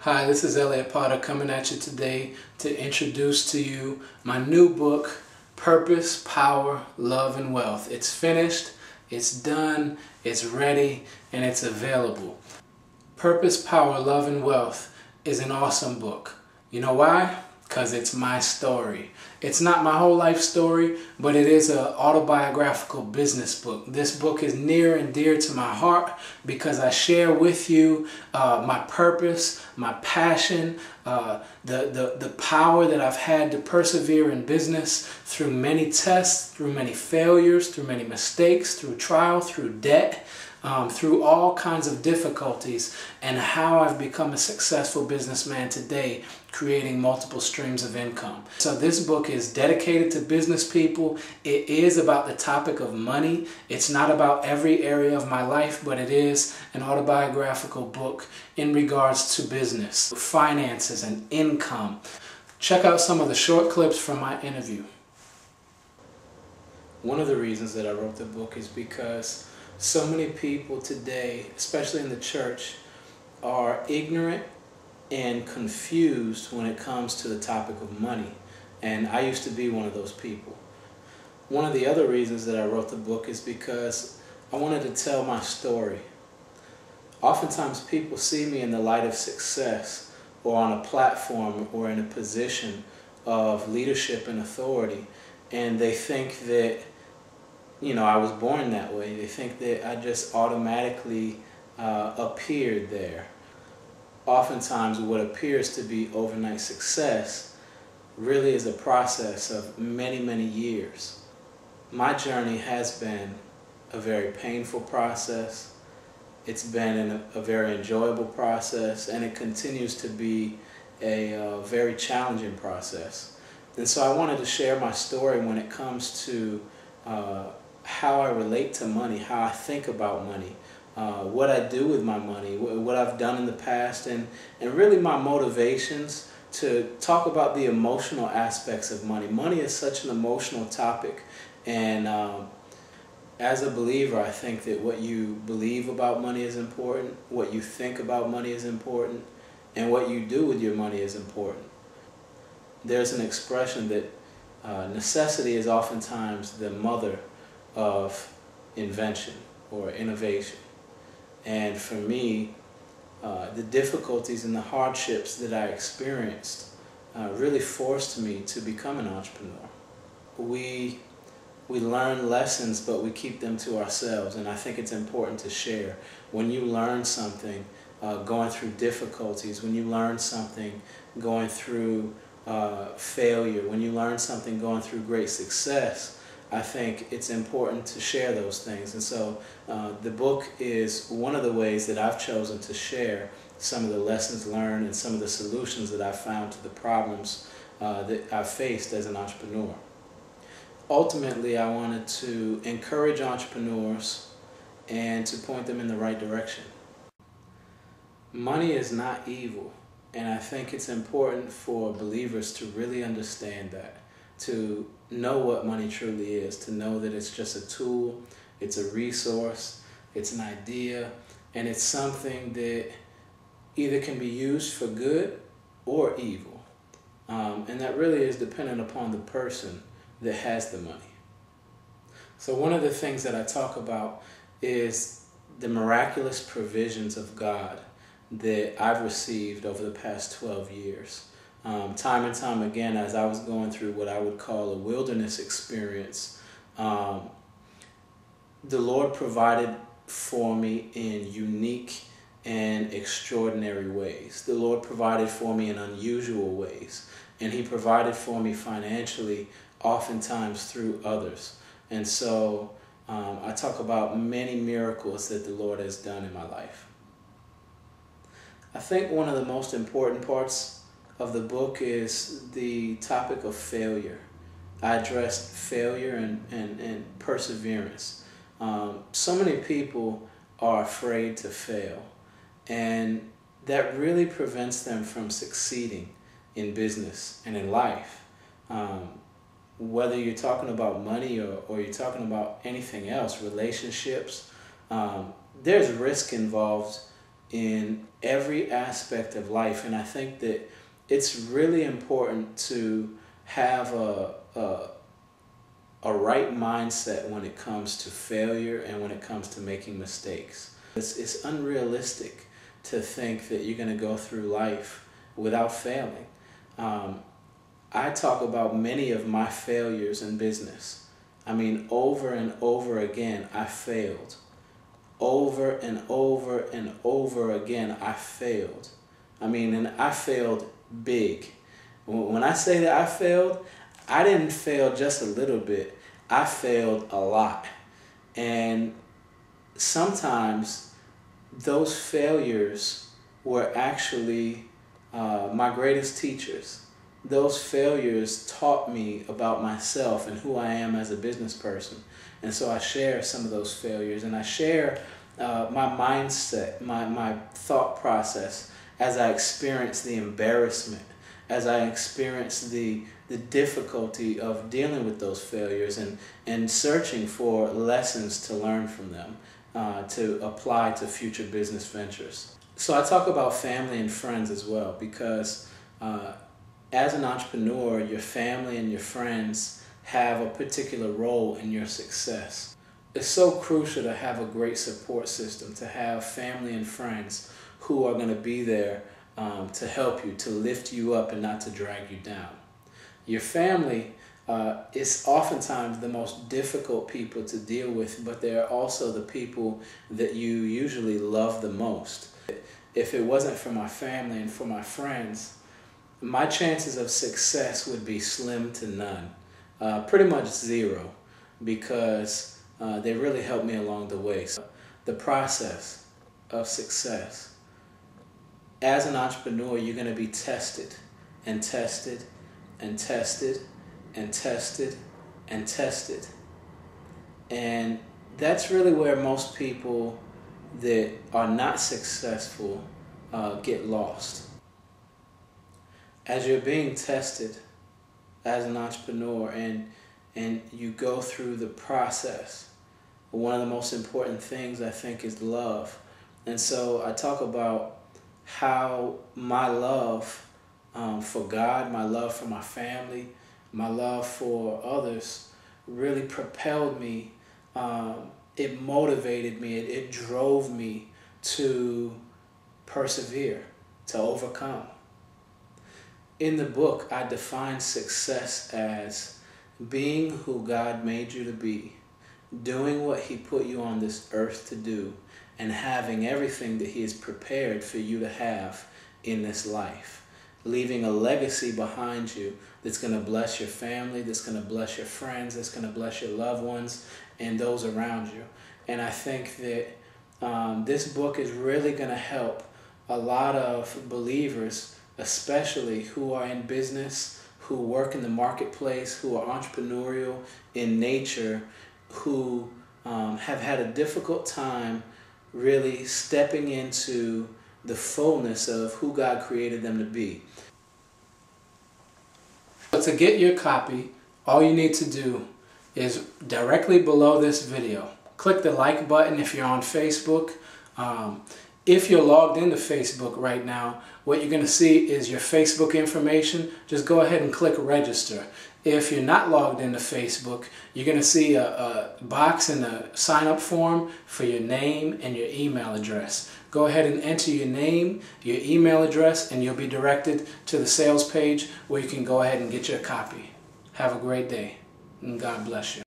Hi, this is Elliot Potter coming at you today to introduce to you my new book, Purpose, Power, Love, and Wealth. It's finished, it's done, it's ready, and it's available. Purpose, Power, Love, and Wealth is an awesome book. You know why? Because it's my story. It's not my whole life story, but it is an autobiographical business book. This book is near and dear to my heart because I share with you my purpose, my passion, the power that I've had to persevere in business through many tests, through many failures, through many mistakes, through trial, through debt, through all kinds of difficulties, and how I've become a successful businessman today, creating multiple streams of income. So this book is dedicated to business people. It is about the topic of money. It's not about every area of my life, but it is an autobiographical book in regards to business, finances, and income. Check out some of the short clips from my interview. One of the reasons that I wrote the book is because so many people today, especially in the church, are ignorant and confused when it comes to the topic of money. And I used to be one of those people. One of the other reasons that I wrote the book is because I wanted to tell my story. Oftentimes people see me in the light of success or on a platform or in a position of leadership and authority, and they think that I was born that way. They think that I just automatically appeared there. Oftentimes what appears to be overnight success really is a process of many, many years. My journey has been a very painful process. It's been a very enjoyable process, and it continues to be a very challenging process. And so I wanted to share my story when it comes to how I relate to money, how I think about money, what I do with my money, what I've done in the past, and really my motivations to talk about the emotional aspects of money. Money is such an emotional topic, and as a believer, I think that what you believe about money is important, what you think about money is important, and what you do with your money is important. There's an expression that necessity is oftentimes the mother of invention or innovation. And for me, the difficulties and the hardships that I experienced really forced me to become an entrepreneur. We learn lessons, but we keep them to ourselves, and I think it's important to share. When you learn something going through difficulties, when you learn something going through failure, when you learn something going through great success, I think it's important to share those things. And so the book is one of the ways that I've chosen to share some of the lessons learned and some of the solutions that I've found to the problems that I've faced as an entrepreneur. Ultimately, I wanted to encourage entrepreneurs and to point them in the right direction. Money is not evil, and I think it's important for believers to really understand that, to know what money truly is, to know that it's just a tool, it's a resource, it's an idea, and it's something that either can be used for good or evil. And that really is dependent upon the person that has the money. So one of the things that I talk about is the miraculous provisions of God that I've received over the past 12 years. Time and time again, as I was going through what I would call a wilderness experience, the Lord provided for me in unique and extraordinary ways. The Lord provided for me in unusual ways, and He provided for me financially, oftentimes through others. And so I talk about many miracles that the Lord has done in my life. I think one of the most important parts of the book is the topic of failure. I addressed failure and perseverance. So many people are afraid to fail, and that really prevents them from succeeding in business and in life. Whether you're talking about money or you're talking about anything else, relationships, there's risk involved in every aspect of life. And I think that it's really important to have a right mindset when it comes to failure and when it comes to making mistakes. It's unrealistic to think that you're going to go through life without failing. I talk about many of my failures in business. I mean, over and over again, I failed. Over and over and over again, I failed. I mean, and I failed big. When I say that I failed, I didn't fail just a little bit. I failed a lot. And sometimes those failures were actually my greatest teachers. Those failures taught me about myself and who I am as a business person. And so I share some of those failures, and I share my mindset, my thought process as I experience the embarrassment, as I experience the difficulty of dealing with those failures and searching for lessons to learn from them, to apply to future business ventures. So I talk about family and friends as well, because as an entrepreneur, your family and your friends have a particular role in your success. It's so crucial to have a great support system, to have family and friends who are going to be there to help you, to lift you up and not to drag you down. Your family is oftentimes the most difficult people to deal with, but they're also the people that you usually love the most. If it wasn't for my family and for my friends, my chances of success would be slim to none, pretty much zero, because they really helped me along the way. So the process of success. As an entrepreneur, you're going to be tested and tested and tested and tested and tested. And that's really where most people that are not successful get lost. As you're being tested as an entrepreneur and you go through the process, one of the most important things I think is love. And so I talk about how my love for God, my love for my family, my love for others really propelled me. It motivated me, it drove me to persevere, to overcome. In the book, I define success as being who God made you to be, doing what He put you on this earth to do, and having everything that He has prepared for you to have in this life. Leaving a legacy behind you that's going to bless your family, that's going to bless your friends, that's going to bless your loved ones and those around you. And I think that this book is really going to help a lot of believers, especially who are in business, who work in the marketplace, who are entrepreneurial in nature, who have had a difficult time really stepping into the fullness of who God created them to be. So to get your copy, all you need to do is directly below this video, click the like button if you're on Facebook. If you're logged into Facebook right now, what you're going to see is your Facebook information. Just go ahead and click register. If you're not logged into Facebook, you're going to see a box in the sign-up form for your name and your email address. Go ahead and enter your name, your email address, and you'll be directed to the sales page where you can go ahead and get your copy. Have a great day, and God bless you.